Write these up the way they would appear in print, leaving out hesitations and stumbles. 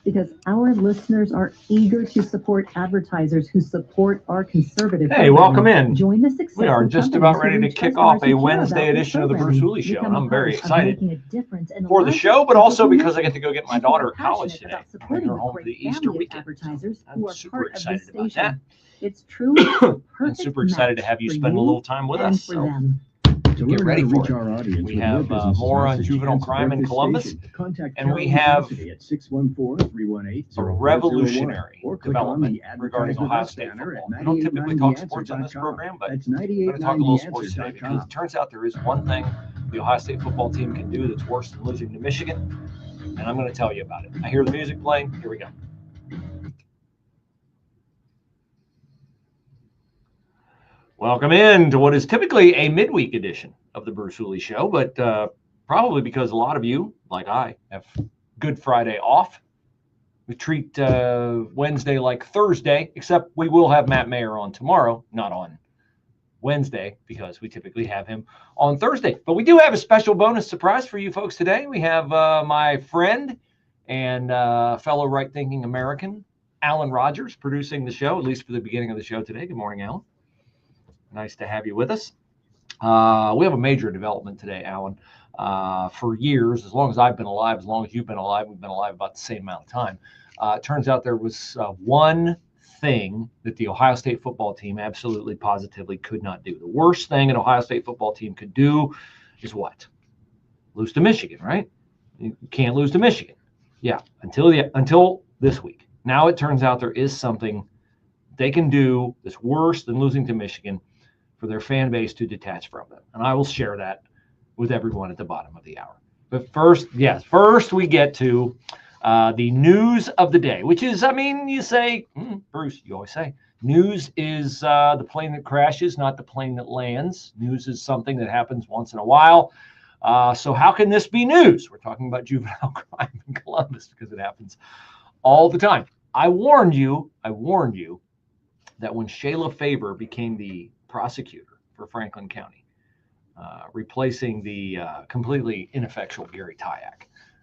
because our listeners are eager to support advertisers who support our conservative Hey, welcome in. Join the successful We are just about ready to kick off a Wednesday edition of the Bruce Hooley Show, and I'm very excited for the show, but also because I get to go get my daughter at college today, bring her home for the Easter weekend. I'm super excited about that. It's truly and super excited to have you spend a little time with us. So get ready for it. We have more on juvenile crime in Columbus, and we have a revolutionary development regarding Ohio State football. We don't typically talk sports on this program, but I'm going to talk a little sports today because it turns out there is one thing the Ohio State football team can do that's worse than losing to Michigan, and I'm going to tell you about it. I hear the music playing. Here we go. Welcome in to what is typically a midweek edition of the Bruce Hooley Show, but probably because a lot of you, like I, have Good Friday off. We treat Wednesday like Thursday, except we will have Matt Mayer on tomorrow, not on Wednesday, because we typically have him on Thursday. But we do have a special bonus surprise for you folks today. We have my friend and fellow right-thinking American, Alan Rogers, producing the show, at least for the beginning of the show today. Good morning, Alan. Nice to have you with us. We have a major development today, Alan. For years, as long as I've been alive, as long as you've been alive, we've been alive about the same amount of time. It turns out there was one thing that the Ohio State football team absolutely positively could not do. The worst thing an Ohio State football team could do is what? Lose to Michigan, right? You can't lose to Michigan. Yeah, until this week. Now it turns out there is something they can do that's worse than losing to Michigan for their fan base to detach from them. And I will share that with everyone at the bottom of the hour. But first we get to the news of the day, which is, you say, Bruce, you always say, news is the plane that crashes, not the plane that lands. News is something that happens once in a while. So how can this be news? We're talking about juvenile crime in Columbus because it happens all the time. I warned you that when Shayla Faber became the prosecutor for Franklin County, replacing the completely ineffectual Gary Tyack,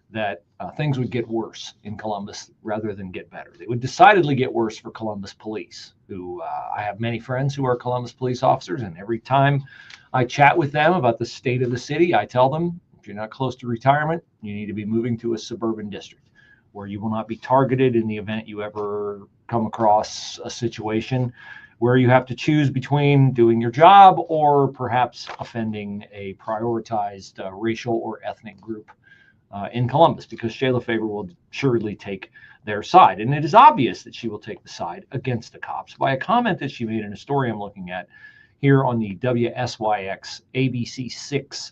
that things would get worse in Columbus rather than get better. They would decidedly get worse for Columbus police, who I have many friends who are Columbus police officers, and every time I chat with them about the state of the city, I tell them, if you're not close to retirement, you need to be moving to a suburban district where you will not be targeted in the event you ever come across a situation where you have to choose between doing your job or perhaps offending a prioritized racial or ethnic group in Columbus, because Shayla Faber will surely take their side. And it is obvious that she will take the side against the cops by a comment that she made in a story I'm looking at here on the WSYX ABC6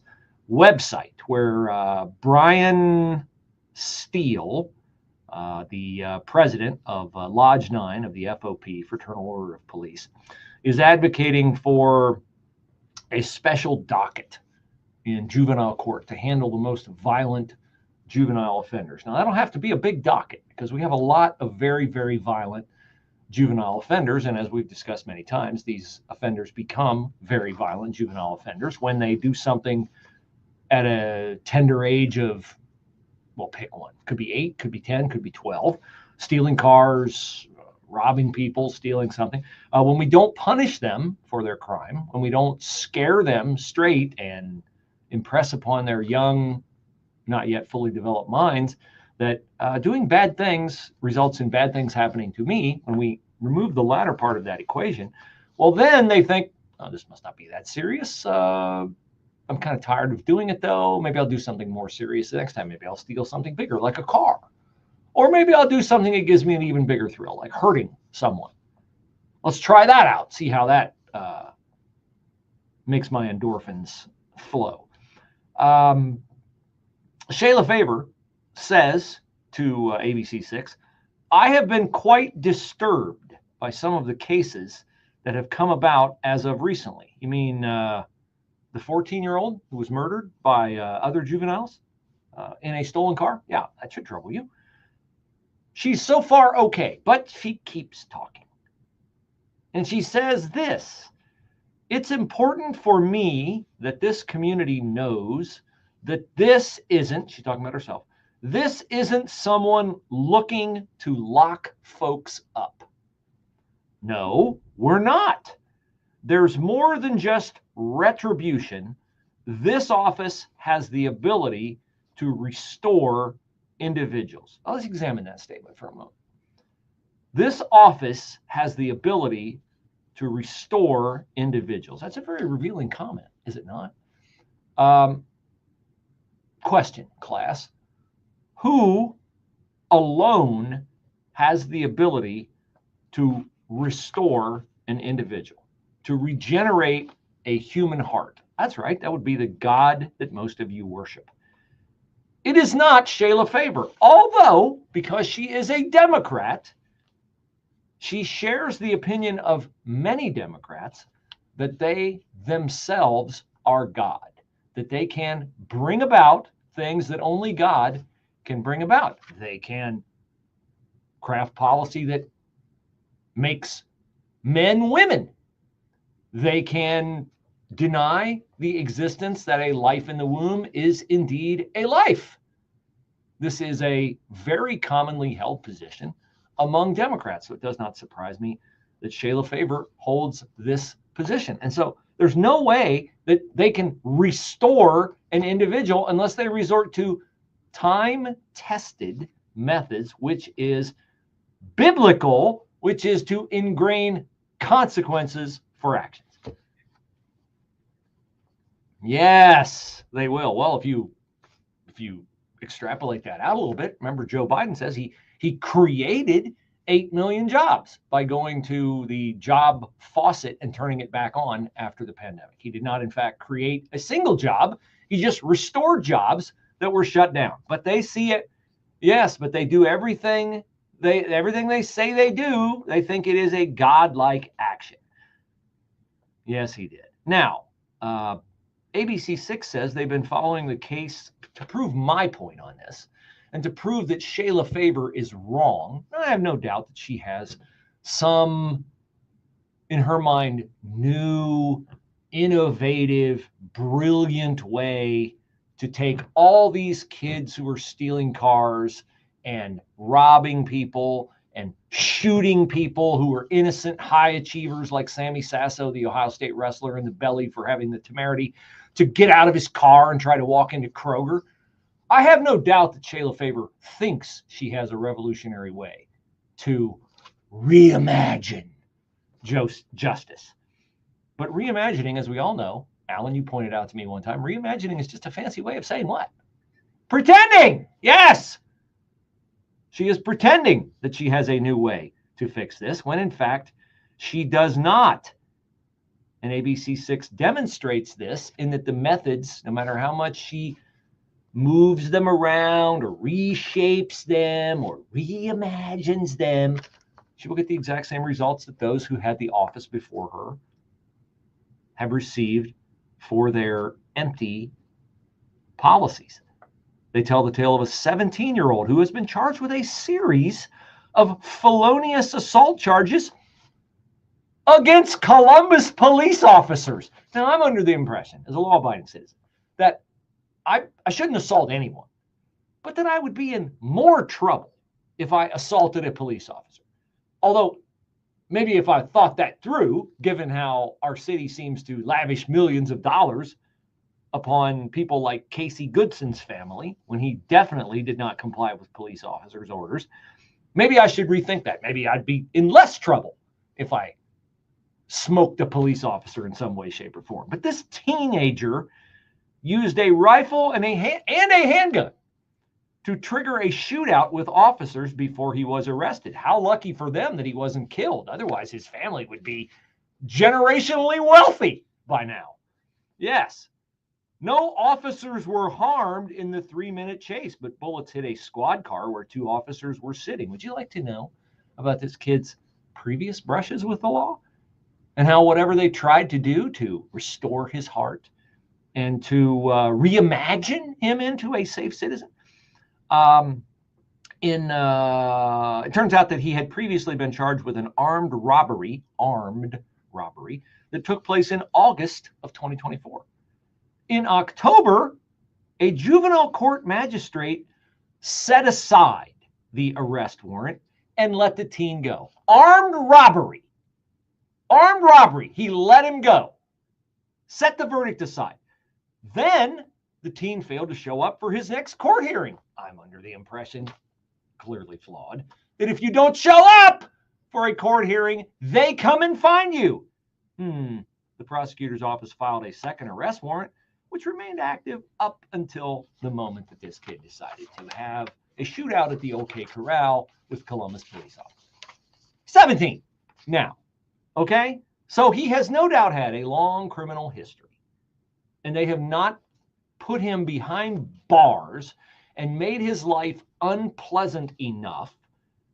website, where Brian Steele, the president of Lodge 9 of the FOP, Fraternal Order of Police, is advocating for a special docket in juvenile court to handle the most violent juvenile offenders. Now, that'll have to be a big docket because we have a lot of very, very violent juvenile offenders. And as we've discussed many times, these offenders become very violent juvenile offenders when they do something at a tender age of, well, pick one. Could be 8, could be 10, could be 12. Stealing cars, robbing people, stealing something. When we don't punish them for their crime, when we don't scare them straight and impress upon their young, not yet fully developed minds that doing bad things results in bad things happening to me, when we remove the latter part of that equation, well, then they think, oh, this must not be that serious. I'm kind of tired of doing it, though. Maybe I'll do something more serious the next time. Maybe I'll steal something bigger, like a car. Or maybe I'll do something that gives me an even bigger thrill, like hurting someone. Let's try that out, see how that makes my endorphins flow. Shayla Faber says to ABC6, I have been quite disturbed by some of the cases that have come about as of recently. You mean the 14-year-old who was murdered by other juveniles in a stolen car? Yeah, that should trouble you. She's so far okay, but she keeps talking. And she says this: it's important for me that this community knows that this isn't, she's talking about herself, This isn't someone looking to lock folks up. No, we're not. There's more than just retribution. This office has the ability to restore individuals. Let's examine that statement for a moment. This office has the ability to restore individuals. That's a very revealing comment, is it not? Question, class. Who alone has the ability to restore an individual, to regenerate a human heart? That's right. That would be the God that most of you worship. It is not Shayla Faber, although because she is a Democrat, she shares the opinion of many Democrats that they themselves are God, that they can bring about things that only God can bring about. They can craft policy that makes men women. They can deny the existence that a life in the womb is indeed a life. This is a very commonly held position among Democrats, so it does not surprise me that Shayla Faber holds this position. And so there's no way that they can restore an individual unless they resort to time-tested methods, which is biblical, which is to ingrain consequences for actions. Yes, they will. Well, if you extrapolate that out a little bit, remember Joe Biden says he created 8 million jobs by going to the job faucet and turning it back on after the pandemic. He did not, in fact, create a single job. He just restored jobs that were shut down. But they see it, yes, but they do everything they say they do. They think it is a godlike action. Yes, he did. Now, ABC6 says they've been following the case to prove my point on this and to prove that Shayla Faber is wrong. I have no doubt that she has some, in her mind, new, innovative, brilliant way to take all these kids who are stealing cars and robbing people and shooting people who are innocent high achievers like Sammy Sasso, the Ohio State wrestler, in the belly for having the temerity to get out of his car and try to walk into Kroger. I have no doubt that Shayla Faber thinks she has a revolutionary way to reimagine justice. But reimagining, as we all know, Alan, you pointed out to me one time, reimagining is just a fancy way of saying what? Pretending! Yes! She is pretending that she has a new way to fix this, when in fact, she does not. And ABC6 demonstrates this in that the methods, no matter how much she moves them around or reshapes them or reimagines them, she will get the exact same results that those who had the office before her have received for their empty policies. They tell the tale of a 17-year-old who has been charged with a series of felonious assault charges against Columbus police officers. Now, I'm under the impression, as a law-abiding citizen, that I shouldn't assault anyone, but that I would be in more trouble if I assaulted a police officer. Although, maybe if I thought that through, given how our city seems to lavish millions of dollars upon people like Casey Goodson's family, when he definitely did not comply with police officers' orders, maybe I should rethink that. Maybe I'd be in less trouble if I smoked a police officer in some way, shape, or form. But this teenager used a rifle and a handgun to trigger a shootout with officers before he was arrested. How lucky for them that he wasn't killed. Otherwise, his family would be generationally wealthy by now. Yes. No officers were harmed in the 3-minute chase, but bullets hit a squad car where 2 officers were sitting. Would you like to know about this kid's previous brushes with the law and how whatever they tried to do to restore his heart and to reimagine him into a safe citizen? It turns out that he had previously been charged with an armed robbery that took place in August of 2024. In October, a juvenile court magistrate set aside the arrest warrant and let the teen go. Armed robbery. Armed robbery. He let him go. Set the verdict aside. Then the teen failed to show up for his next court hearing. I'm under the impression, clearly flawed, that if you don't show up for a court hearing, they come and find you. The prosecutor's office filed a second arrest warrant, which remained active up until the moment that this kid decided to have a shootout at the OK Corral with Columbus police officers. 17 now, okay? So he has no doubt had a long criminal history, and they have not put him behind bars and made his life unpleasant enough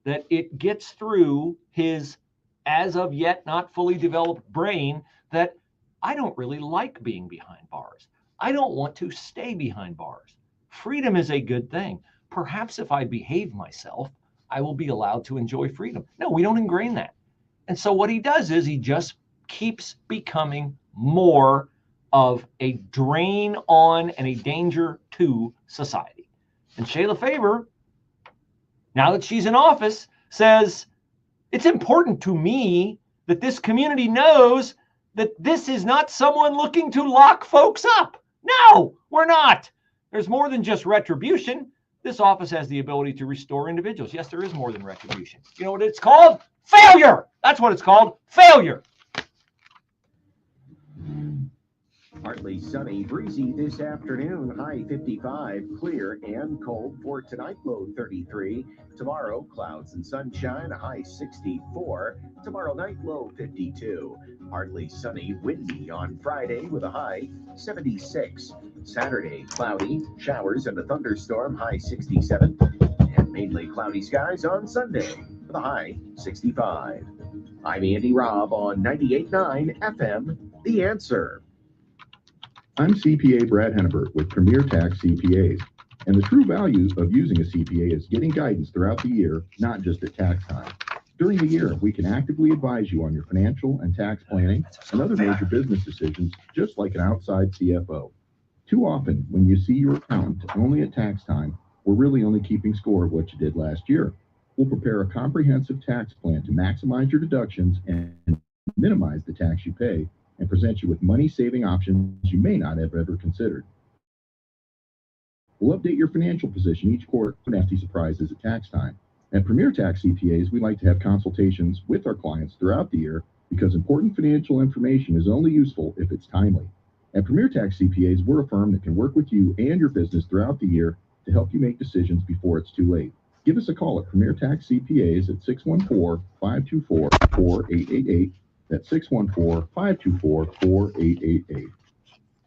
that it gets through his as of yet not fully developed brain that I don't really like being behind bars. I don't want to stay behind bars. Freedom is a good thing. Perhaps if I behave myself, I will be allowed to enjoy freedom. No, we don't ingrain that. And so what he does is he just keeps becoming more of a drain on and a danger to society. And Shayla Faber, now that she's in office, says, it's important to me that this community knows that this is not someone looking to lock folks up. No, we're not. There's more than just retribution. This office has the ability to restore individuals. Yes, there is more than retribution. You know what it's called? Failure. That's what it's called. Failure. Partly sunny, breezy this afternoon, high 55, clear and cold for tonight, low 33. Tomorrow, clouds and sunshine, high 64. Tomorrow night, low 52. Partly sunny, windy on Friday with a high 76. Saturday, cloudy, showers and a thunderstorm, high 67. And mainly cloudy skies on Sunday with a high 65. I'm Andy Robb on 98.9 FM, The Answer. I'm CPA Brad Hennebert with Premier Tax CPAs, and the true value of using a CPA is getting guidance throughout the year, not just at tax time. During the year, we can actively advise you on your financial and tax planning and other major business decisions, just like an outside CFO. Too often, when you see your accountant only at tax time, we're really only keeping score of what you did last year. We'll prepare a comprehensive tax plan to maximize your deductions and minimize the tax you pay, and present you with money-saving options you may not have ever considered. We'll update your financial position each quarter for nasty surprises at tax time. At Premier Tax CPAs, we like to have consultations with our clients throughout the year because important financial information is only useful if it's timely. At Premier Tax CPAs, we're a firm that can work with you and your business throughout the year to help you make decisions before it's too late. Give us a call at Premier Tax CPAs at 614-524-4888. That's 614-524-4888.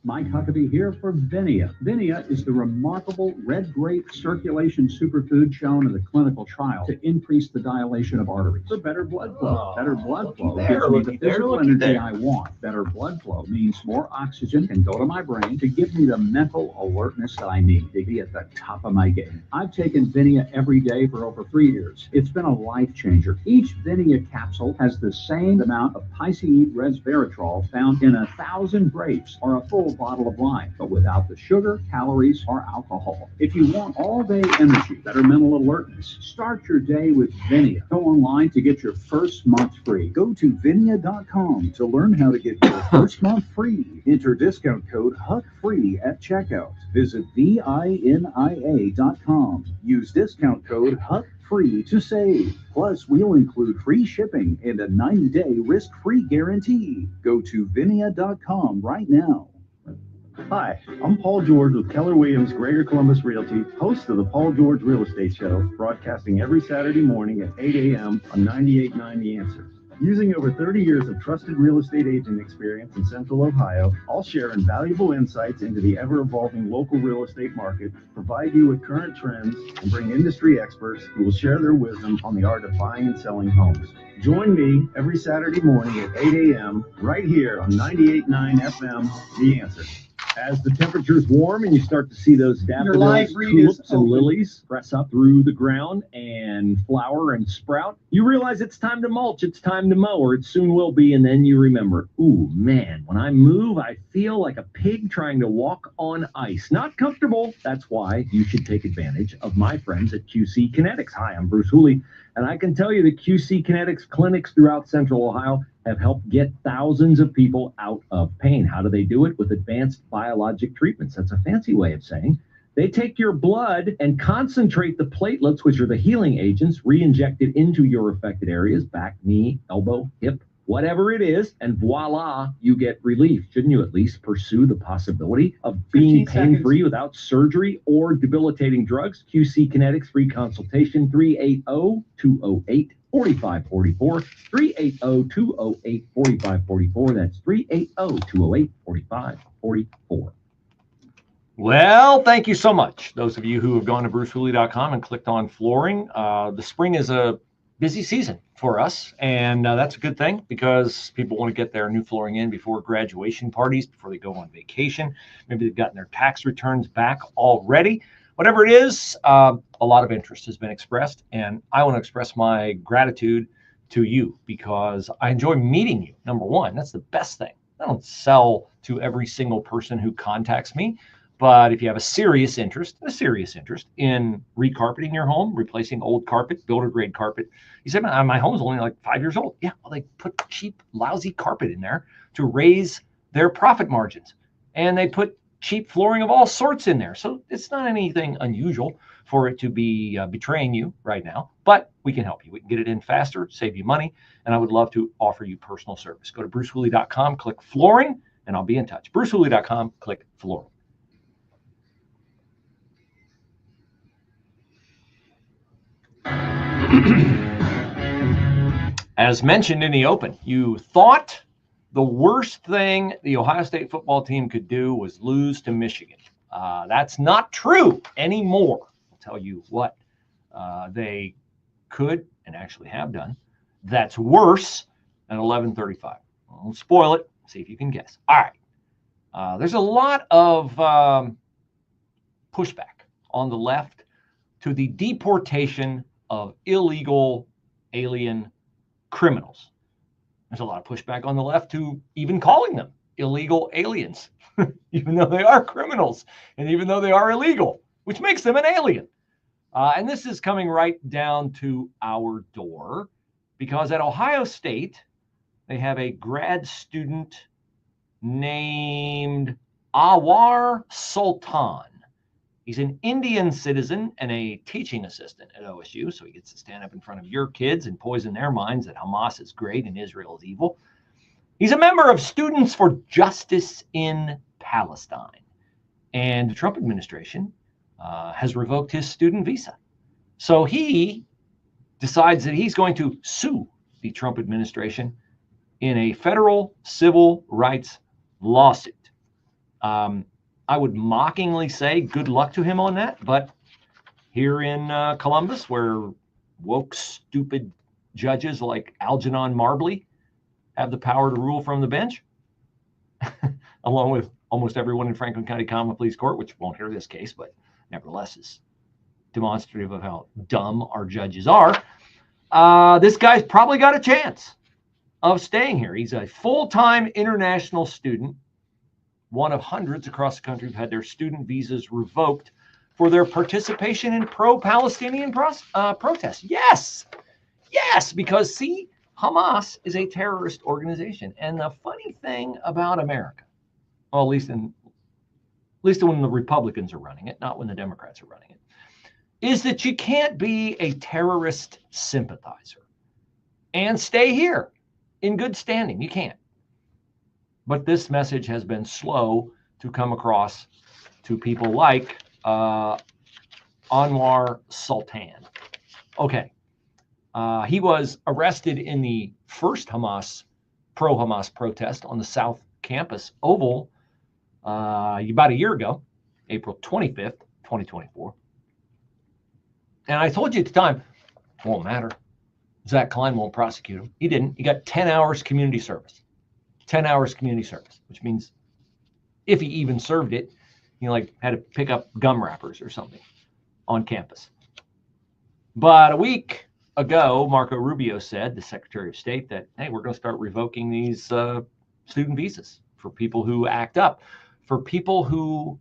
Mike Huckabee here for Vinia. Vinia is the remarkable red grape circulation superfood shown in the clinical trial to increase the dilation of arteries. For better blood flow. Better blood flow gives me the physical energy I want. Better blood flow means more oxygen can go to my brain to give me the mental alertness that I need to be at the top of my game. I've taken Vinia every day for over 3 years. It's been a life changer. Each Vinia capsule has the same amount of piceid resveratrol found in 1,000 grapes or a full bottle of wine, but without the sugar, calories, or alcohol. If you want all-day energy, better mental alertness, start your day with Vinia. Go online to get your first month free. Go to Vinia.com to learn how to get your first month free. Enter discount code HUCKFREE at checkout. Visit VINIA.com. Use discount code HUCKFREE to save. Plus, we'll include free shipping and a 90-day risk-free guarantee. Go to Vinia.com right now. Hi, I'm Paul George with Keller Williams Greater Columbus Realty, host of the Paul George Real Estate Show, broadcasting every Saturday morning at 8 a.m. on 98.9 The Answer. Using over 30 years of trusted real estate agent experience in Central Ohio, I'll share invaluable insights into the ever-evolving local real estate market, provide you with current trends, and bring industry experts who will share their wisdom on the art of buying and selling homes. Join me every Saturday morning at 8 a.m. right here on 98.9 FM, The Answer. As the temperatures warm and you start to see those Your live daffodils, read is tulips, and open. lilies press up through the ground and flower and sprout, you realize it's time to mulch, it's time to mow, or it soon will be, and then you remember, ooh, man, when I move, I feel like a pig trying to walk on ice. Not comfortable. That's why you should take advantage of my friends at QC Kinetics. Hi, I'm Bruce Hooley, and I can tell you that QC Kinetics clinics throughout Central Ohio have helped get thousands of people out of pain. How do they do it? With advanced biologic treatments. That's a fancy way of saying they take your blood and concentrate the platelets, which are the healing agents, re-injected into your affected areas, back, knee, elbow, hip, whatever it is, and voila, you get relief. Shouldn't you at least pursue the possibility of being 15 seconds. pain-free without surgery or debilitating drugs? QC Kinetics free consultation, 380-208-4544, 380-208-4544. That's 380-208-4544. Well, thank you so much. Those of you who have gone to brucehooley.com and clicked on flooring. The spring is a busy season for us, and that's a good thing because people want to get their new flooring in before graduation parties, before they go on vacation. Maybe they've gotten their tax returns back already. Whatever it is, a lot of interest has been expressed, and I want to express my gratitude to you because I enjoy meeting you. Number one, that's the best thing. I don't sell to every single person who contacts me. But if you have a serious interest in recarpeting your home, replacing old carpet, builder grade carpet, you say, my home's only like 5 years old. Yeah, well, they put cheap, lousy carpet in there to raise their profit margins. And they put cheap flooring of all sorts in there. So it's not anything unusual for it to be betraying you right now, but we can help you. We can get it in faster, save you money, and I would love to offer you personal service. Go to brucehooley.com, click flooring, and I'll be in touch. brucehooley.com, click flooring. As mentioned in the open, you thought the worst thing the Ohio State football team could do was lose to Michigan. That's not true anymore. I'll tell you what they could and actually have done. That's worse than 11:35. I'll spoil it. See if you can guess. All right. There's a lot of pushback on the left to the deportation of illegal alien criminals. There's a lot of pushback on the left to even calling them illegal aliens, even though they are criminals and even though they are illegal, which makes them an alien. And this is coming right down to our door because at Ohio State, they have a grad student named Awar Sultan. He's an Indian citizen and a teaching assistant at OSU, so he gets to stand up in front of your kids and poison their minds that Hamas is great and Israel is evil. He's a member of Students for Justice in Palestine, and the Trump administration has revoked his student visa. So he decides that he's going to sue the Trump administration in a federal civil rights lawsuit. I would mockingly say good luck to him on that, but here in Columbus, where woke, stupid judges like Algernon Marbley have the power to rule from the bench, along with almost everyone in Franklin County Common Pleas Court, which won't hear this case, but nevertheless is demonstrative of how dumb our judges are. This guy's probably got a chance of staying here. He's a full-time international student, one of hundreds across the country who've had their student visas revoked for their participation in pro-Palestinian protests. Yes, because see, Hamas is a terrorist organization. And the funny thing about America, well, at least when the Republicans are running it, not when the Democrats are running it, is that you can't be a terrorist sympathizer and stay here in good standing. You can't. But this message has been slow to come across to people like Anwar Sultan. Okay. He was arrested in the first pro-Hamas protest on the South Campus Oval about a year ago, April 25th, 2024. And I told you at the time, it won't matter. Zach Klein won't prosecute him. He didn't. He got 10 hours community service. 10 hours community service, which means if he even served it. Like had to pick up gum wrappers or something on campus. But a week ago, Marco Rubio said, the Secretary of State, that, hey, we're going to start revoking these student visas for people who act up, for people who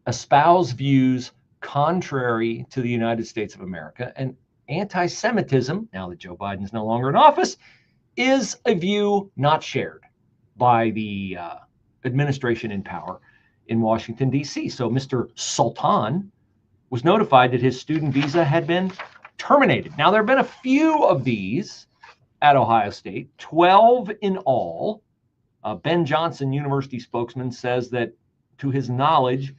espouse views contrary to the United States of America. And anti-Semitism, now that Joe Biden is no longer in office, is a view not shared by the administration in power in Washington, D.C. So Mr. Sultan was notified that his student visa had been terminated. Now, there have been a few of these at Ohio State, 12 in all. Ben Johnson, university spokesman, says that to his knowledge,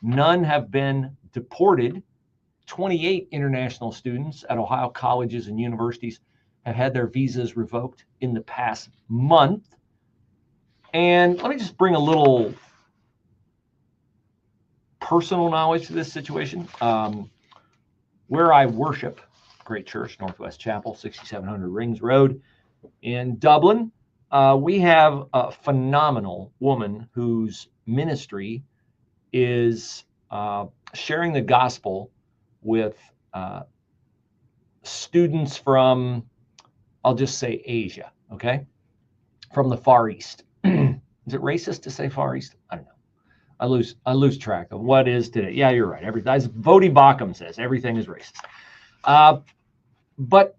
none have been deported. 28 international students at Ohio colleges and universities have had their visas revoked in the past month. And let me just bring a little personal knowledge to this situation. Where I worship, great church, Northwest Chapel, 6700 Rings Road in Dublin, we have a phenomenal woman whose ministry is sharing the gospel with students from, I'll just say Asia, okay? From the Far East. Is it racist to say Far East? I don't know. I lose track of what is today. Yeah, you're right. As Vodi Bakum says, everything is racist. But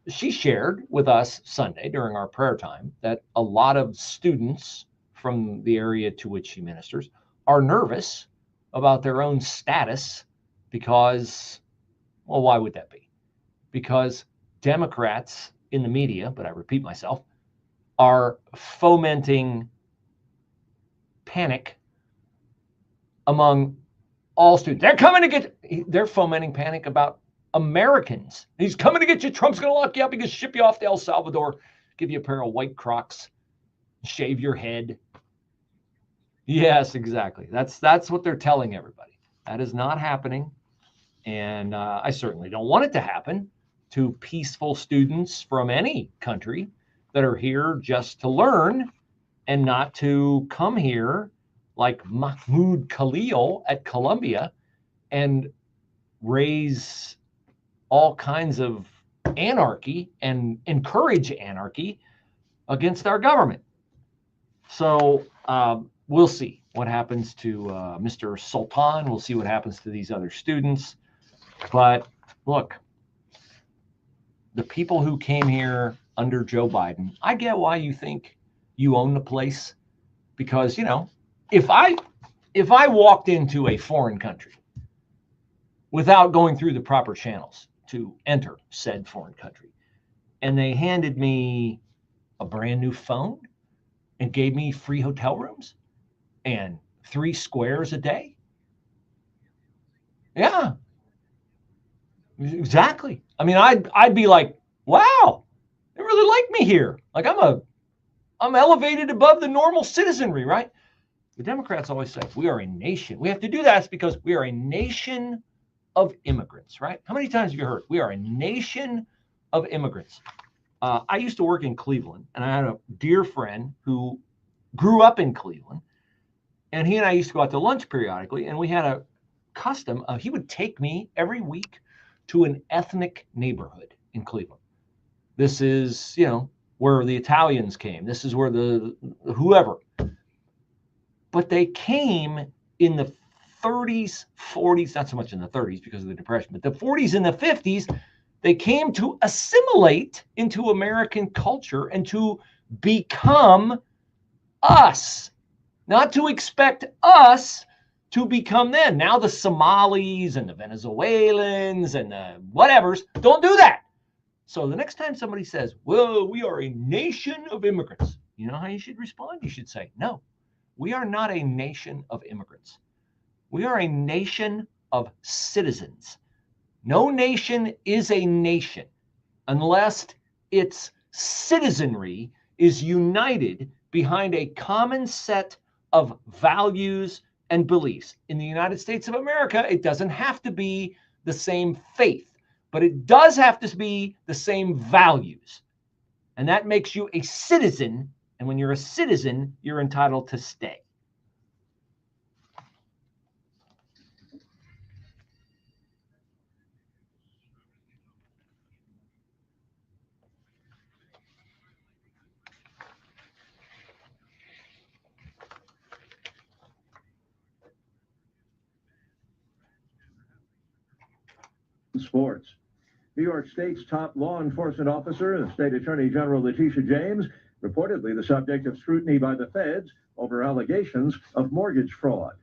she shared with us Sunday during our prayer time that a lot of students from the area to which she ministers are nervous about their own status because, well, why would that be? Because Democrats in the media, but I repeat myself, are fomenting panic among all students. They're fomenting panic about Americans. He's coming to get you. Trump's going to lock you up. He's going to ship you off to El Salvador, give you a pair of white Crocs, shave your head. Yes, exactly. That's what they're telling everybody. That is not happening. And I certainly don't want it to happen to peaceful students from any country that are here just to learn and not to come here like Mahmoud Khalil at Columbia and raise all kinds of anarchy and encourage anarchy against our government. So we'll see what happens to Mr. Sultan. We'll see what happens to these other students. But look, the people who came here under Joe Biden, I get why you think you own the place, because, if I walked into a foreign country without going through the proper channels to enter said foreign country, and they handed me a brand new phone and gave me free hotel rooms and 3 squares a day. Yeah, exactly. I mean, I'd be like, wow, they really like me here. Like I'm elevated above the normal citizenry, right? The Democrats always say we are a nation. We have to do that. It's because we are a nation of immigrants, right? How many times have you heard we are a nation of immigrants? I used to work in Cleveland, and I had a dear friend who grew up in Cleveland, and he and I used to go out to lunch periodically, and we had a custom of he would take me every week to an ethnic neighborhood in Cleveland. This is, where the Italians came. This is where the whoever. But they came in the 30s, 40s, not so much in the 30s because of the Depression, but the 40s and the 50s, they came to assimilate into American culture and to become us, not to expect us to become them. Now the Somalis and the Venezuelans and the whatevers don't do that. So the next time somebody says, well, we are a nation of immigrants, you know how you should respond? You should say, no, we are not a nation of immigrants. We are a nation of citizens. No nation is a nation unless its citizenry is united behind a common set of values and beliefs. In the United States of America, it doesn't have to be the same faith, but it does have to be the same values. And that makes you a citizen. And when you're a citizen, you're entitled to stay. sports. New York State's top law enforcement officer, the State Attorney General Letitia James, reportedly the subject of scrutiny by the feds over allegations of mortgage fraud.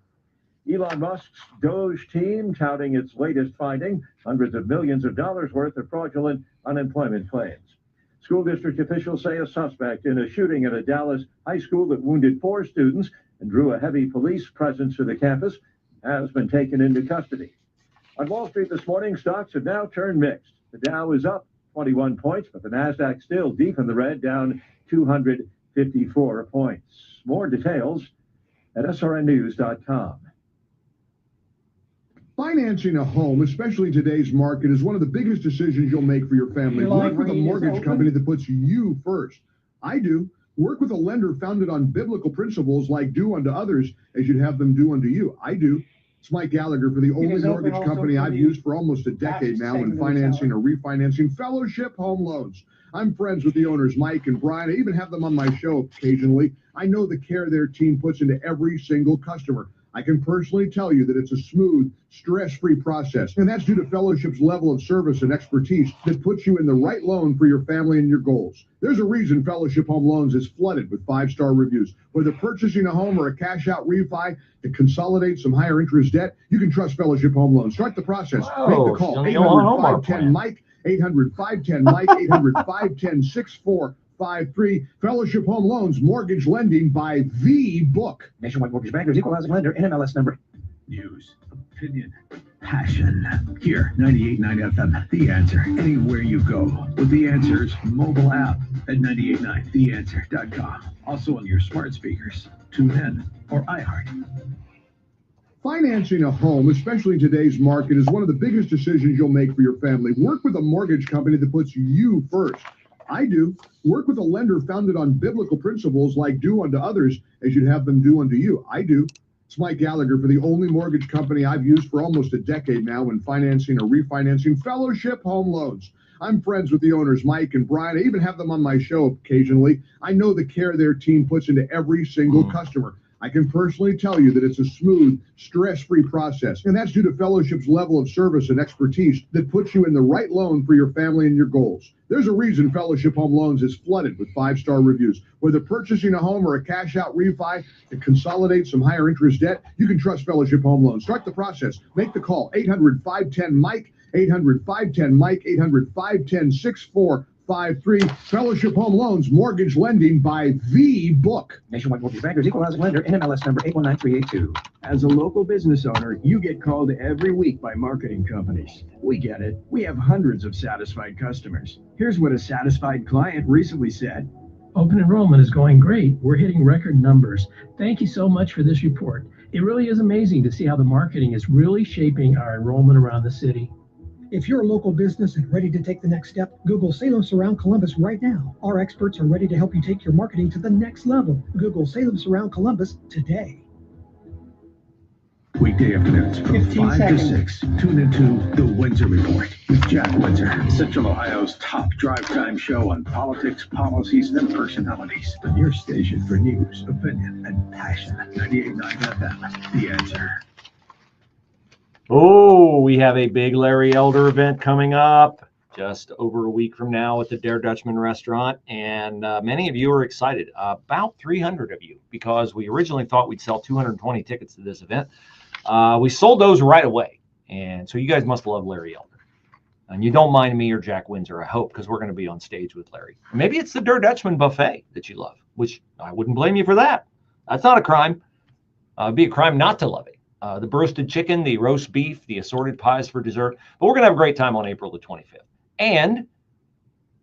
Elon Musk's Doge team touting its latest finding, hundreds of millions of dollars worth of fraudulent unemployment claims. School district officials say a suspect in a shooting at a Dallas high school that wounded 4 students and drew a heavy police presence to the campus has been taken into custody. On Wall Street this morning, stocks have now turned mixed. The Dow is up 21 points, but the Nasdaq still deep in the red, down 254 points. More details at srnnews.com. Financing a home, especially in today's market, is one of the biggest decisions you'll make for your family. Work with a mortgage company that puts you first. I do. Work with a lender founded on biblical principles like do unto others as you'd have them do unto you. I do. It's Mike Gallagher for the only mortgage company I've used for almost a decade now in financing or refinancing Fellowship Home Loans. I'm friends with the owners, Mike and Brian. I even have them on my show occasionally. I know the care their team puts into every single customer. I can personally tell you that it's a smooth, stress-free process, and that's due to Fellowship's level of service and expertise that puts you in the right loan for your family and your goals. There's a reason Fellowship Home Loans is flooded with 5-star reviews. Whether purchasing a home or a cash-out refi to consolidate some higher interest debt, you can trust Fellowship Home Loans. Start the process. Make the call. 800-510-MIKE, 800-510-MIKE, 800-510-6453. Fellowship Home Loans, mortgage lending by the book. Nationwide Mortgage Bankers, Equal Housing Lender, NMLS number. News, opinion, passion. Here, 98.9 FM, The Answer. Anywhere you go with The Answer's mobile app at 98.9theanswer.com. Also on your smart speakers, TuneIn or iHeart. Financing a home, especially in today's market, is one of the biggest decisions you'll make for your family. Work with a mortgage company that puts you first. I do. Work with a lender founded on biblical principles like do unto others as you'd have them do unto you. I do. It's Mike Gallagher for the only mortgage company I've used for almost a decade now in financing or refinancing Fellowship Home Loans. I'm friends with the owners, Mike and Brian. I even have them on my show occasionally. I know the care their team puts into every single customer. I can personally tell you that it's a smooth, stress-free process, and that's due to Fellowship's level of service and expertise that puts you in the right loan for your family and your goals. There's a reason Fellowship Home Loans is flooded with 5-star reviews. Whether purchasing a home or a cash-out refi to consolidate some higher interest debt, you can trust Fellowship Home Loans. Start the process. Make the call. 800-510-MIKE, 800-510-MIKE, 800-510-6453. Fellowship Home Loans, mortgage lending by the book. Nationwide Mortgage Bankers, Equal Housing Lender, NMLS number 819382. As a local business owner, you get called every week by marketing companies. We get it. We have hundreds of satisfied customers. Here's what a satisfied client recently said. Open enrollment is going great. We're hitting record numbers. Thank you so much for this report. It really is amazing to see how the marketing is really shaping our enrollment around the city. If you're a local business and ready to take the next step, Google Salem Surround Columbus right now. Our experts are ready to help you take your marketing to the next level. Google Salem Surround Columbus today. Weekday afternoons from 5 to 6. Tune into The Windsor Report with Jack Windsor, Central Ohio's top drive time show on politics, policies, and personalities. On your station for news, opinion, and passion. 98.9 FM, The Answer. Oh, we have a big Larry Elder event coming up just over a week from now at the Dare Dutchman restaurant. And many of you are excited, about 300 of you, because we originally thought we'd sell 220 tickets to this event. We sold those right away. And so you guys must love Larry Elder. And you don't mind me or Jack Windsor, I hope, because we're going to be on stage with Larry. Maybe it's the Dare Dutchman buffet that you love, which I wouldn't blame you for that. That's not a crime. It'd be a crime not to love it. The roasted chicken, the roast beef, the assorted pies for dessert. But we're going to have a great time on April the 25th. And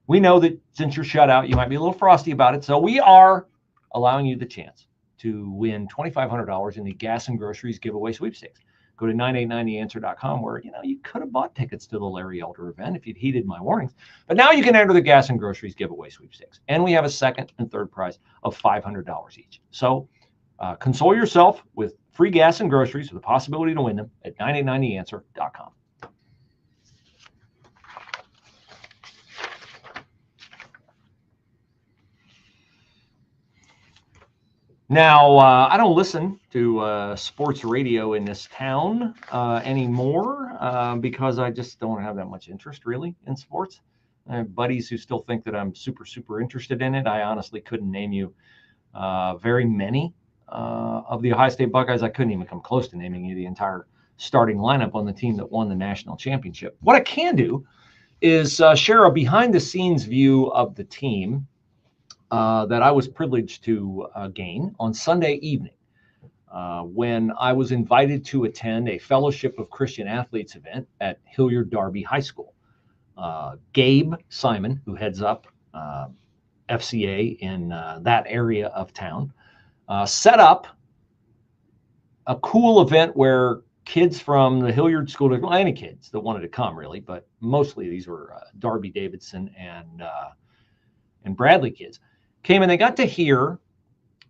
we know that since you're shut out, you might be a little frosty about it. So we are allowing you the chance to win $2,500 in the gas and groceries giveaway sweepstakes. Go to 989theanswer.com where, you could have bought tickets to the Larry Elder event if you'd heeded my warnings. But now you can enter the gas and groceries giveaway sweepstakes. And we have a second and third prize of $500 each. So console yourself with free gas and groceries with the possibility to win them at 989theanswer.com. Now, I don't listen to sports radio in this town anymore because I just don't have that much interest really in sports. I have buddies who still think that I'm super, super interested in it. I honestly couldn't name you very many of the Ohio State Buckeyes. I couldn't even come close to naming you the entire starting lineup on the team that won the national championship. What I can do is share a behind-the-scenes view of the team that I was privileged to gain on Sunday evening when I was invited to attend a Fellowship of Christian Athletes event at Hilliard Darby High School. Gabe Simon, who heads up FCA in that area of town, set up a cool event where kids from the Hilliard School, well, any kids that wanted to come really, but mostly these were Darby Davidson and Bradley kids, came and they got to hear,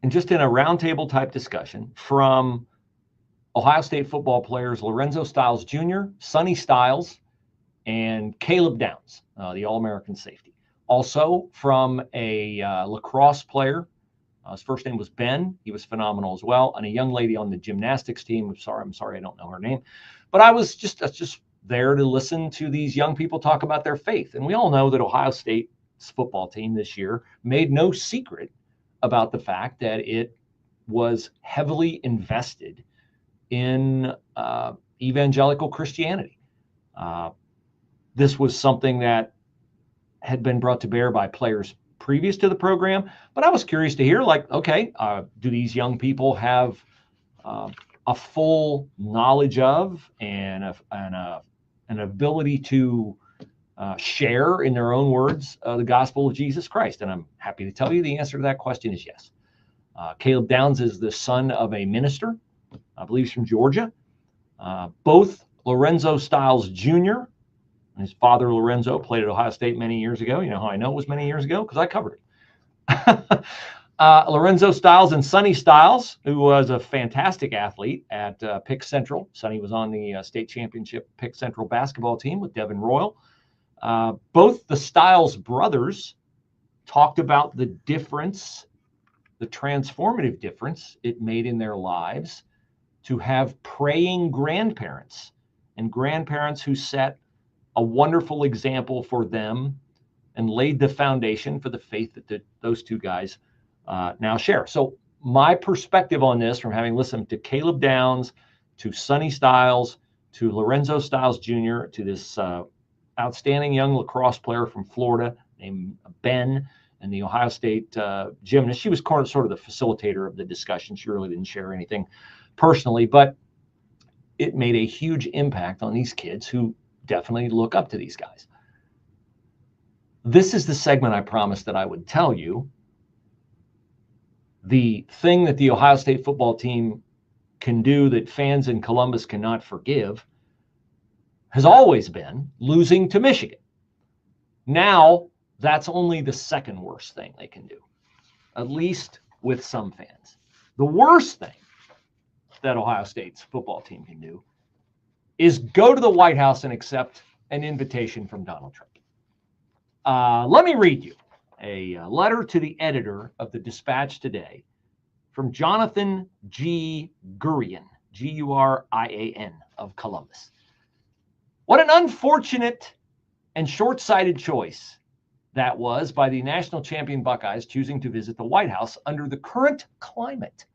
and just in a roundtable type discussion, from Ohio State football players Lorenzo Styles Jr., Sonny Styles, and Caleb Downs, the All-American safety. Also from a lacrosse player. His first name was Ben. He was phenomenal as well. And a young lady on the gymnastics team. I'm sorry, I don't know her name. But I was just there to listen to these young people talk about their faith. And we all know that Ohio State's football team this year made no secret about the fact that it was heavily invested in evangelical Christianity. This was something that had been brought to bear by players previous to the program, but I was curious to hear, like, okay, do these young people have a full knowledge of and an ability to share in their own words the gospel of Jesus Christ? And I'm happy to tell you the answer to that question is yes. Caleb Downs is the son of a minister, I believe he's from Georgia. Both Lorenzo Styles Jr., and his father, Lorenzo, played at Ohio State many years ago. You know how I know it was many years ago? Because I covered it. Lorenzo Styles and Sonny Styles, who was a fantastic athlete at Pick Central. Sonny was on the state championship Pick Central basketball team with Devin Royal. Both the Styles brothers talked about the difference, the transformative difference it made in their lives to have praying grandparents, and grandparents who set a wonderful example for them and laid the foundation for the faith that those two guys now share. So my perspective on this, from having listened to Caleb Downs, to Sonny Styles, to Lorenzo Styles Jr., to this outstanding young lacrosse player from Florida named Ben, and the Ohio State gymnast. She was sort of the facilitator of the discussion. She really didn't share anything personally, but it made a huge impact on these kids who definitely look up to these guys. This is the segment I promised that I would tell you. The thing that the Ohio State football team can do that fans in Columbus cannot forgive has always been losing to Michigan. Now, that's only the second worst thing they can do, at least with some fans. The worst thing that Ohio State's football team can do is go to the White House and accept an invitation from Donald Trump. Let me read you a letter to the editor of the Dispatch today from Jonathan G. Gurian, Gurian of Columbus. What an unfortunate and short-sighted choice that was by the national champion Buckeyes choosing to visit the White House under the current climate.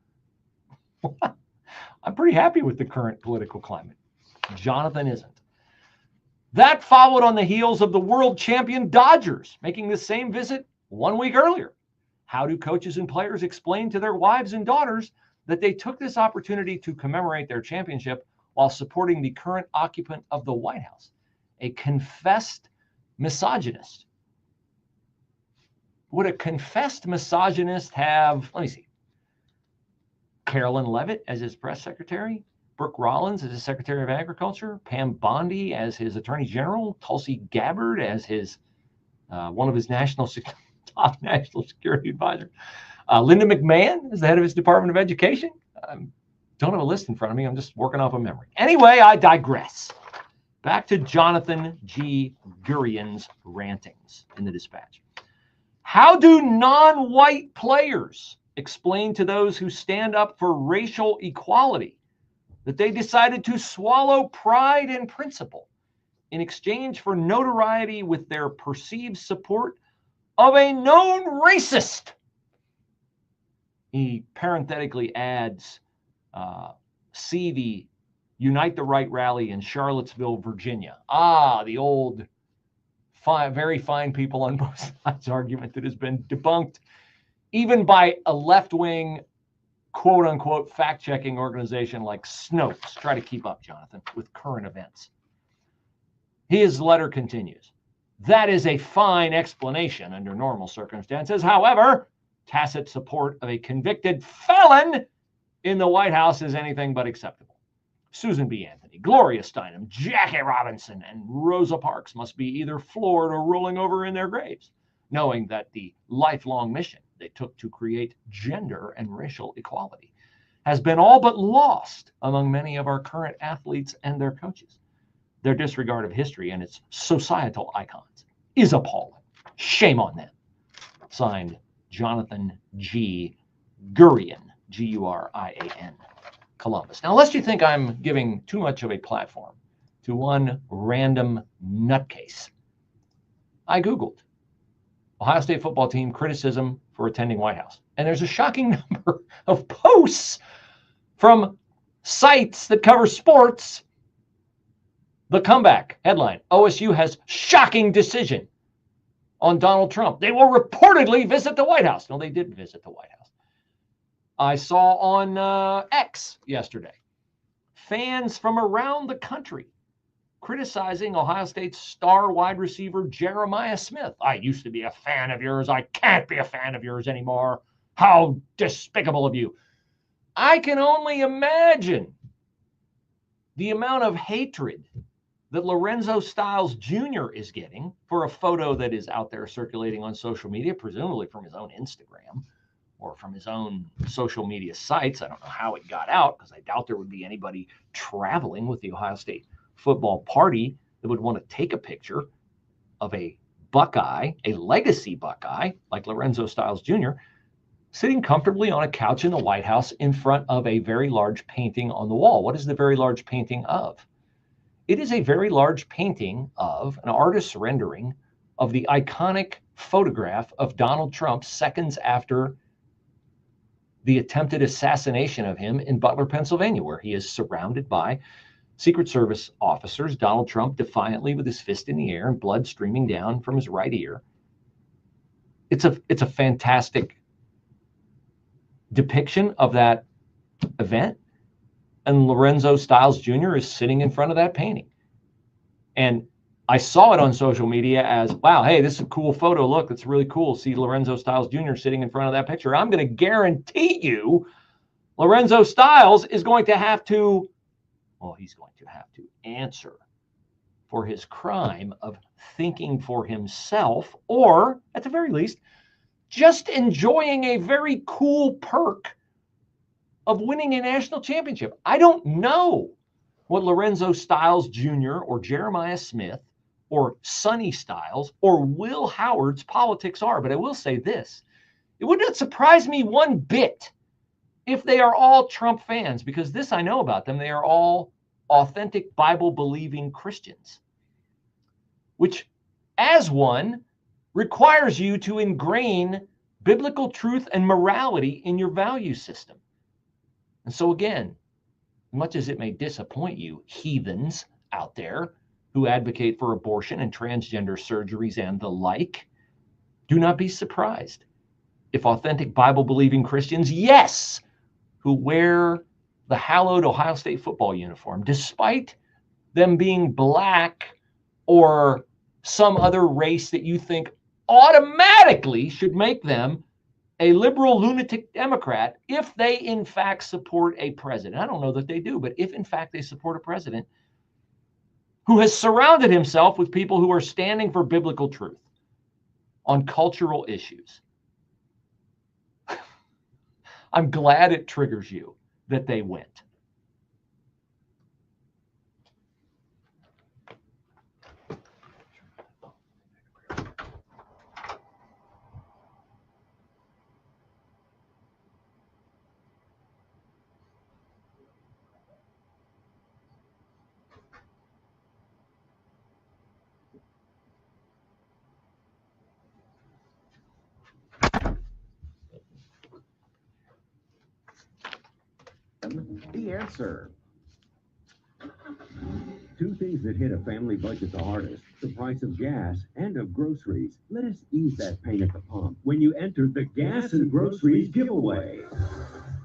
I'm pretty happy with the current political climate. Jonathan isn't. That followed on the heels of the world champion Dodgers making the same visit 1 week earlier. How do coaches and players explain to their wives and daughters that they took this opportunity to commemorate their championship while supporting the current occupant of the White House, a confessed misogynist? Would a confessed misogynist have, let me see, Carolyn Leavitt as his press secretary, Brooke Rollins as his Secretary of Agriculture, Pam Bondi as his Attorney General, Tulsi Gabbard as his one of his top national security advisors, Linda McMahon as the head of his Department of Education? Don't have a list in front of me. I'm just working off of memory. Anyway, I digress. Back to Jonathan G. Gurian's rantings in the Dispatch. How do non-white players explained to those who stand up for racial equality that they decided to swallow pride and principle in exchange for notoriety with their perceived support of a known racist. He parenthetically adds, see the Unite the Right rally in Charlottesville, Virginia. The old, very fine people on both sides argument that has been debunked even by a left-wing, quote-unquote, fact-checking organization like Snopes. Try to keep up, Jonathan, with current events. His letter continues. That is a fine explanation under normal circumstances. However, tacit support of a convicted felon in the White House is anything but acceptable. Susan B. Anthony, Gloria Steinem, Jackie Robinson, and Rosa Parks must be either floored or rolling over in their graves, knowing that the lifelong mission they took to create gender and racial equality has been all but lost among many of our current athletes and their coaches. Their disregard of history and its societal icons is appalling. Shame on them. Signed, Jonathan G. Gurian, Gurian, Columbus. Now, lest you think I'm giving too much of a platform to one random nutcase, I Googled Ohio State football team criticism for attending White House. And there's a shocking number of posts from sites that cover sports. The comeback headline, OSU has shocking decision on Donald Trump. They will reportedly visit the White House. No, they didn't visit the White House. I saw on X yesterday, fans from around the country criticizing Ohio State's star wide receiver, Jeremiah Smith. I used to be a fan of yours. I can't be a fan of yours anymore. How despicable of you. I can only imagine the amount of hatred that Lorenzo Styles Jr. is getting for a photo that is out there circulating on social media, presumably from his own Instagram or from his own social media sites. I don't know how it got out because I doubt there would be anybody traveling with the Ohio State football party that would want to take a picture of a Buckeye, a legacy Buckeye, like Lorenzo Styles Jr., sitting comfortably on a couch in the White House in front of a very large painting on the wall. What is the very large painting of? It is a very large painting of an artist's rendering of the iconic photograph of Donald Trump seconds after the attempted assassination of him in Butler, Pennsylvania, where he is surrounded by Secret Service officers, Donald Trump defiantly with his fist in the air and blood streaming down from his right ear. It's a fantastic depiction of that event. And Lorenzo Styles Jr. is sitting in front of that painting. And I saw it on social media as, wow, hey, this is a cool photo. Look, it's really cool. See Lorenzo Styles Jr. sitting in front of that picture. I'm going to guarantee you Lorenzo Styles is going to have to, he's going to have to answer for his crime of thinking for himself, or at the very least, just enjoying a very cool perk of winning a national championship. I don't know what Lorenzo Styles Jr. or Jeremiah Smith or Sonny Styles or Will Howard's politics are, but I will say this. It would not surprise me one bit if they are all Trump fans, because this I know about them. They are all authentic Bible-believing Christians, which, as one, requires you to ingrain biblical truth and morality in your value system. And so again, much as it may disappoint you, heathens out there who advocate for abortion and transgender surgeries and the like, do not be surprised if authentic Bible-believing Christians, yes, who wear the hallowed Ohio State football uniform, despite them being black or some other race that you think automatically should make them a liberal lunatic Democrat, if they in fact support a president. I don't know that they do, but if in fact they support a president who has surrounded himself with people who are standing for biblical truth on cultural issues. I'm glad it triggers you that they went. The Answer. Two things that hit a family budget the hardest, the price of gas and of groceries. Let us ease that pain at the pump when you enter the Gas and Groceries giveaway.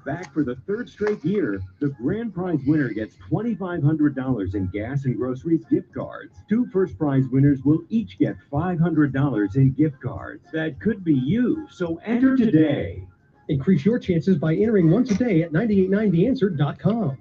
Back for the third straight year, the grand prize winner gets $2,500 in gas and groceries gift cards. Two first prize winners will each get $500 in gift cards. That could be you, so enter today. Increase your chances by entering once a day at 989theanswer.com.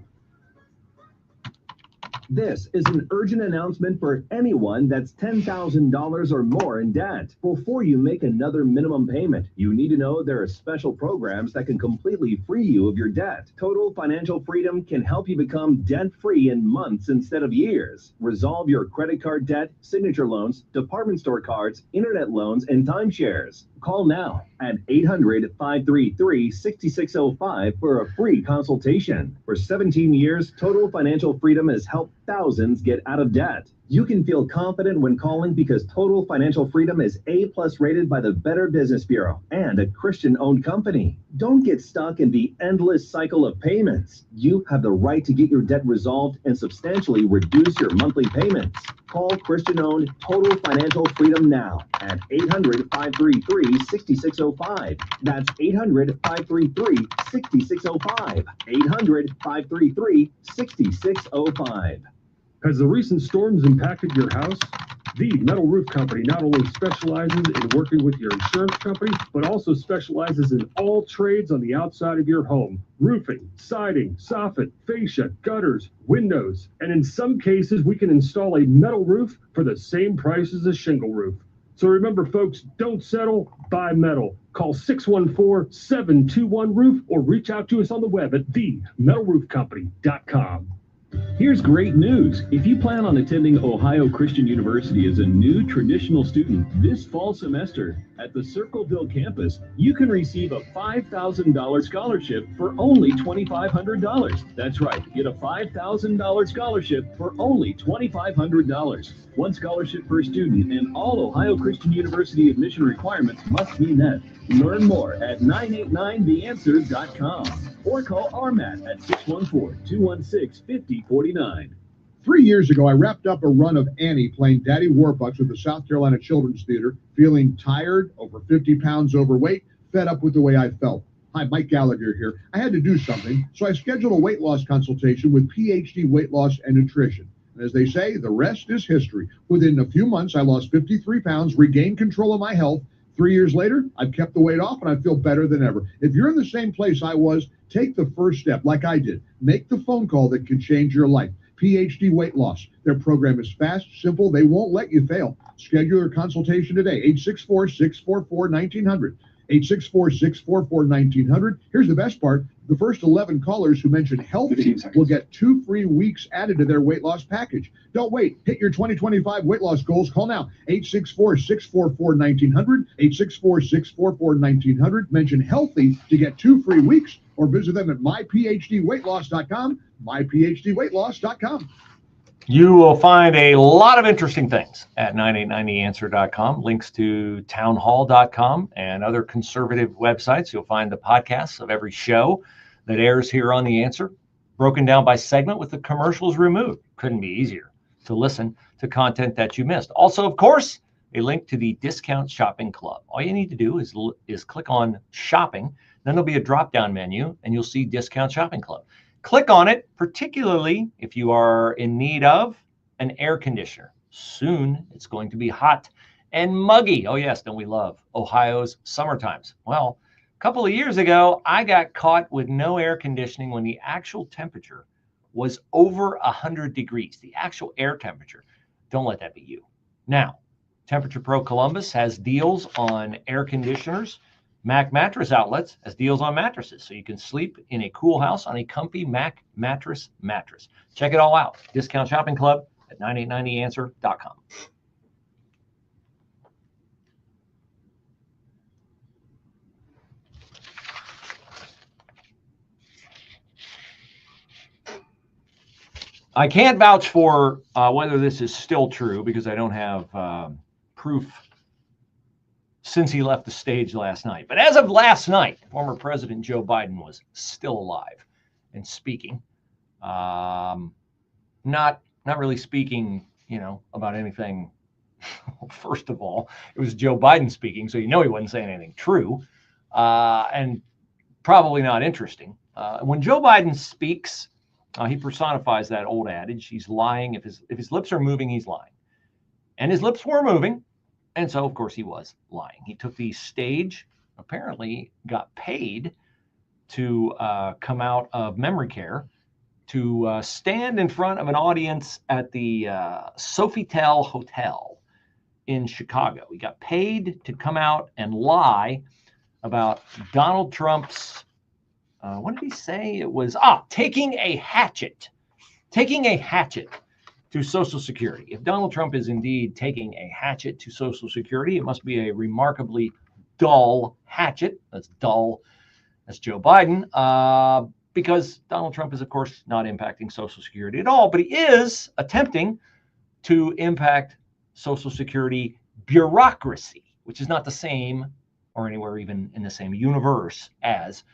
This is an urgent announcement for anyone that's $10,000 or more in debt. Before you make another minimum payment, you need to know there are special programs that can completely free you of your debt. Total Financial Freedom can help you become debt-free in months instead of years. Resolve your credit card debt, signature loans, department store cards, internet loans, and timeshares. Call now at 800-533-6605 for a free consultation. For 17 years, Total Financial Freedom has helped thousands get out of debt. You can feel confident when calling because Total Financial Freedom is A+ rated by the Better Business Bureau and a Christian-owned company. Don't get stuck in the endless cycle of payments. You have the right to get your debt resolved and substantially reduce your monthly payments. Call Christian-owned Total Financial Freedom now at 800-533-6605. That's 800-533-6605. 800-533-6605. Has the recent storms impacted your house? The Metal Roof Company not only specializes in working with your insurance company, but also specializes in all trades on the outside of your home. Roofing, siding, soffit, fascia, gutters, windows, and in some cases, we can install a metal roof for the same price as a shingle roof. So remember, folks, don't settle, buy metal. Call 614-721-ROOF or reach out to us on the web at themetalroofcompany.com. Here's great news. If you plan on attending Ohio Christian University as a new traditional student this fall semester at the Circleville campus, you can receive a $5,000 scholarship for only $2,500. That's right, get a $5,000 scholarship for only $2,500. One scholarship per student, and all Ohio Christian University admission requirements must be met. Learn more at 989theanswer.com or call RMAT at 614-216-5049. 3 years ago, I wrapped up a run of Annie playing Daddy Warbucks with the South Carolina Children's Theater, feeling tired, over 50 pounds overweight, fed up with the way I felt. Hi, Mike Gallagher here. I had to do something, so I scheduled a weight loss consultation with PhD Weight Loss and Nutrition. And as they say, the rest is history. Within a few months, I lost 53 pounds, regained control of my health. 3 years later, I've kept the weight off and I feel better than ever. If you're in the same place I was, take the first step like I did. Make the phone call that can change your life. PhD Weight Loss. Their program is fast, simple. They won't let you fail. Schedule your consultation today. 864-644-1900. 864-644-1900. Here's the best part. The first 11 callers who mention healthy will get 2 free weeks added to their weight loss package. Don't wait. Hit your 2025 weight loss goals. Call now. 864-644-1900. 864-644-1900. Mention healthy to get 2 free weeks or visit them at myphdweightloss.com. myphdweightloss.com. You will find a lot of interesting things at 989theanswer.com, links to townhall.com and other conservative websites. You'll find the podcasts of every show that airs here on The Answer, broken down by segment with the commercials removed. Couldn't be easier to listen to content that you missed. Also, of course, a link to the Discount Shopping Club. All you need to do is click on Shopping. Then there'll be a drop-down menu, and you'll see Discount Shopping Club. Click on it, particularly if you are in need of an air conditioner. Soon, it's going to be hot and muggy. Oh, yes, don't we love Ohio's summer times? Well, a couple of years ago, I got caught with no air conditioning when the actual temperature was over 100 degrees, the actual air temperature. Don't let that be you. Now, Temperature Pro Columbus has deals on air conditioners. Mac Mattress Outlets has deals on mattresses, so you can sleep in a cool house on a comfy Mac mattress. Check it all out. Discount Shopping Club at 989theanswer.com. I can't vouch for whether this is still true because I don't have proof since he left the stage last night. But as of last night, former President Joe Biden was still alive. and speaking. Not really speaking, about anything. First of all, it was Joe Biden speaking, so he wasn't saying anything true, and probably not interesting. When Joe Biden speaks, he personifies that old adage: he's lying. If his lips are moving, he's lying, and his lips were moving, and so of course he was lying. He took the stage, apparently got paid to come out of memory care, to stand in front of an audience at the Sofitel Hotel in Chicago. He got paid to come out and lie about Donald Trump's, what did he say? It was, taking a hatchet to Social Security. If Donald Trump is indeed taking a hatchet to Social Security, it must be a remarkably dull hatchet. That's dull. That's Joe Biden. Because Donald Trump is, of course, not impacting Social Security at all, but he is attempting to impact Social Security bureaucracy, which is not the same or anywhere even in the same universe as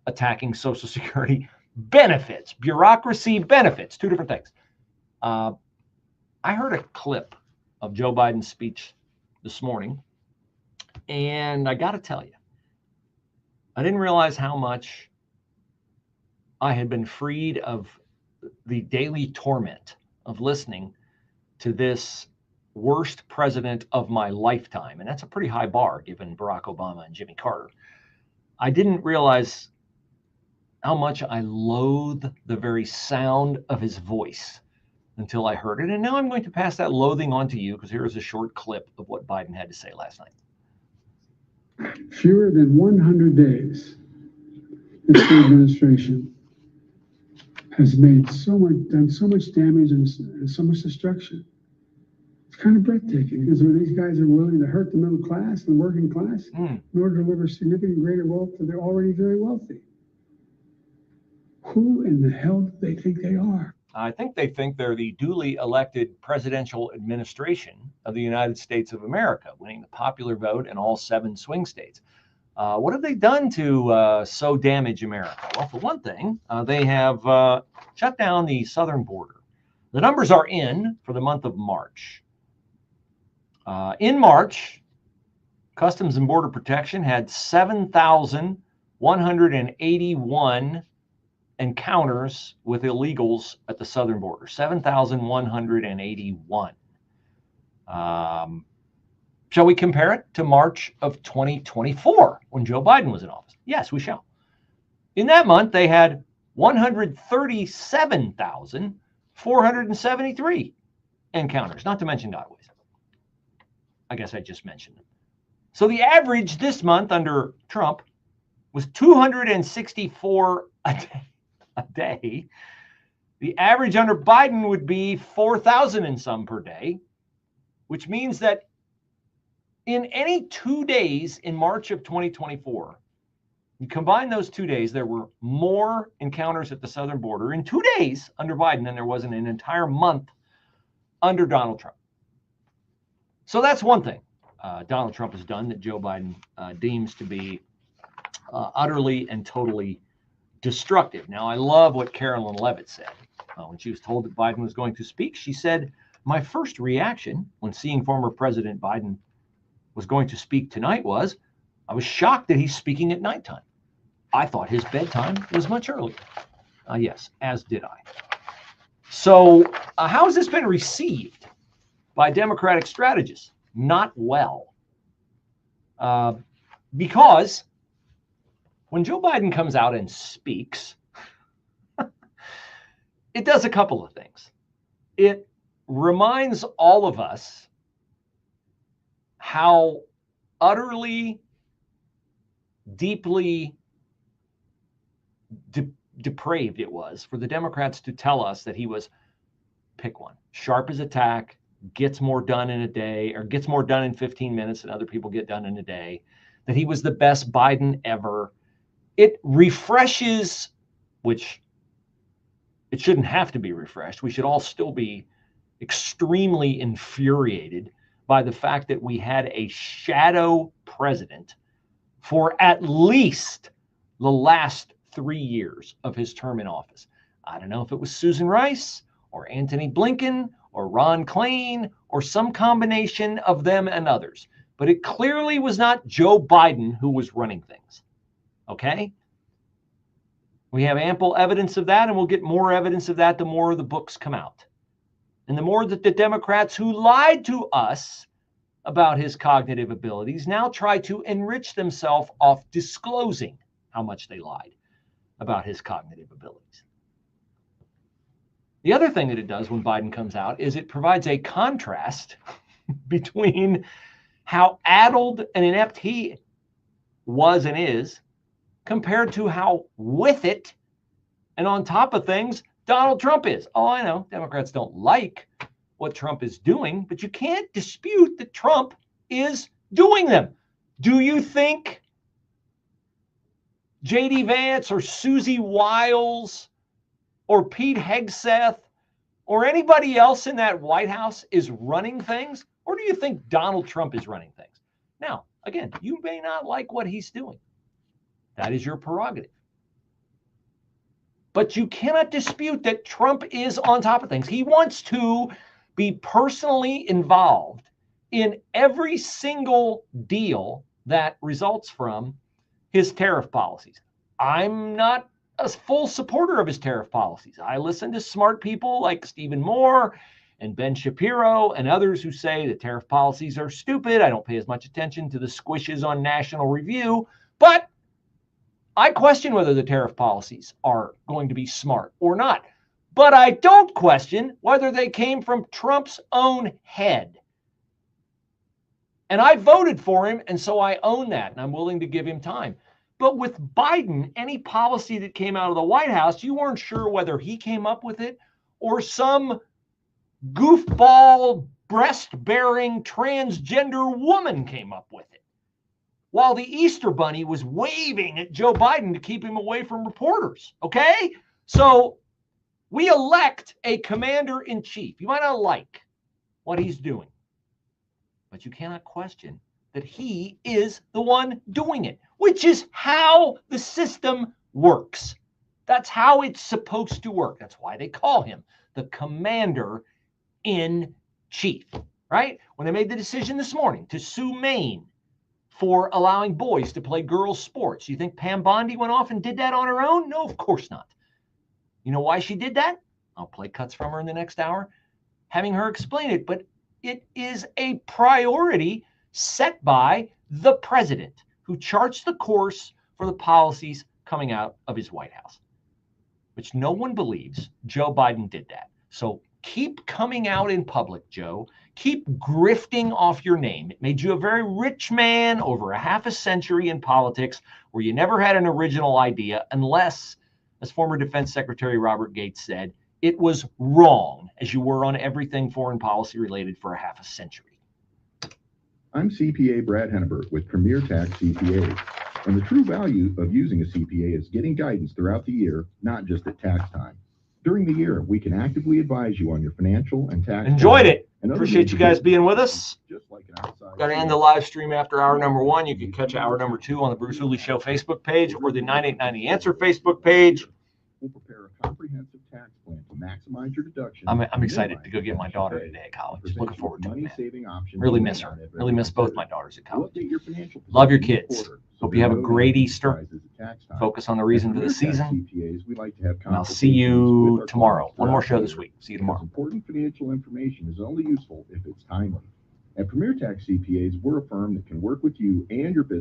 attacking Social Security benefits. Bureaucracy, benefits, two different things. I heard a clip of Joe Biden's speech this morning, and I got to tell you, I didn't realize how much I had been freed of the daily torment of listening to this worst president of my lifetime. And that's a pretty high bar given Barack Obama and Jimmy Carter. I didn't realize how much I loathe the very sound of his voice until I heard it. And now I'm going to pass that loathing on to you, because here is a short clip of what Biden had to say last night. Fewer than 100 days, this administration has done so much damage and so much destruction. It's kind of breathtaking, because these guys are willing to hurt the middle class and working class in order to deliver significant greater wealth to the already very wealthy. Who in the hell do they think they are? I think they think they're the duly elected presidential administration of the United States of America, winning the popular vote in all 7 swing states. What have they done to so damage America? Well, for one thing, they have shut down the southern border. The numbers are in for the month of March. In March, Customs and Border Protection had 7,181 encounters with illegals at the southern border. 7,181. Shall we compare it to March of 2024 when Joe Biden was in office? Yes, we shall. In that month, they had 137,473 encounters, not to mention gotaways. I guess I just mentioned them. So the average this month under Trump was 264 a day. The average under Biden would be 4,000 and some per day, which means that in any 2 days in March of 2024, you combine those 2 days, there were more encounters at the southern border in 2 days under Biden than there was in an entire month under Donald Trump. So that's one thing Donald Trump has done that Joe Biden deems to be utterly and totally destructive. Now, I love what Carolyn Levitt said. When she was told that Biden was going to speak, she said, "My first reaction when seeing former President Biden was going to speak tonight was, I was shocked that he's speaking at nighttime. I thought his bedtime was much earlier." Yes, as did I. So how has this been received by Democratic strategists? Not well. Because when Joe Biden comes out and speaks, it does a couple of things. It reminds all of us how utterly, deeply depraved it was for the Democrats to tell us that he was, pick one, sharp as a tack, gets more done in a day, or gets more done in 15 minutes than other people get done in a day, that he was the best Biden ever. It refreshes, which it shouldn't have to be refreshed. We should all still be extremely infuriated by the fact that we had a shadow president for at least the last 3 years of his term in office. I don't know if it was Susan Rice or Antony Blinken or Ron Klain or some combination of them and others, but it clearly was not Joe Biden who was running things. Okay? We have ample evidence of that, and we'll get more evidence of that the more the books come out. And the more that the Democrats who lied to us about his cognitive abilities now try to enrich themselves off disclosing how much they lied about his cognitive abilities. The other thing that it does when Biden comes out is it provides a contrast between how addled and inept he was and is compared to how with it and on top of things Donald Trump is. Oh, I know Democrats don't like what Trump is doing, but you can't dispute that Trump is doing them. Do you think J.D. Vance or Susie Wiles or Pete Hegseth or anybody else in that White House is running things? Or do you think Donald Trump is running things? Now, again, you may not like what he's doing. That is your prerogative. But you cannot dispute that Trump is on top of things. He wants to be personally involved in every single deal that results from his tariff policies. I'm not a full supporter of his tariff policies. I listen to smart people like Stephen Moore and Ben Shapiro and others who say the tariff policies are stupid. I don't pay as much attention to the squishes on National Review, but I question whether the tariff policies are going to be smart or not. But I don't question whether they came from Trump's own head. And I voted for him, and so I own that, and I'm willing to give him time. But with Biden, any policy that came out of the White House, you weren't sure whether he came up with it or some goofball, breast-bearing transgender woman came up with it, while the Easter Bunny was waving at Joe Biden to keep him away from reporters, okay? So we elect a commander-in-chief. You might not like what he's doing, but you cannot question that he is the one doing it, which is how the system works. That's how it's supposed to work. That's why they call him the commander-in-chief, right? When they made the decision this morning to sue Maine for allowing boys to play girls' sports, you think Pam Bondi went off and did that on her own? No, of course not. You know why she did that? I'll play cuts from her in the next hour, having her explain it. But it is a priority set by the president, who charts the course for the policies coming out of his White House, which no one believes Joe Biden did that. So keep coming out in public, Joe. Keep grifting off your name. It made you a very rich man over a half a century in politics where you never had an original idea unless, as former Defense Secretary Robert Gates said, it was wrong, as you were on everything foreign policy related for a half a century. I'm CPA Brad Hennebert with Premier Tax CPAs, and the true value of using a CPA is getting guidance throughout the year, not just at tax time. During the year, we can actively advise you on your financial and tax. Enjoyed it. Appreciate you guys being with us. Got to end the live stream after hour number 1. You can catch hour number 2 on the Bruce Hooley Show Facebook page or the 9890 Answer Facebook page. We'll prepare a comprehensive tax plan to maximize your deduction. I'm excited to go get my daughter today at college. Looking forward to it, man. Really miss her. Really miss both my daughters at college. Love your kids. Hope you have a great Easter. Focus on the reason for the season. And I'll see you tomorrow. One more show this week. See you tomorrow. Important financial information is only useful if it's timely. At Premier Tax CPAs, we're a firm that can work with you and your business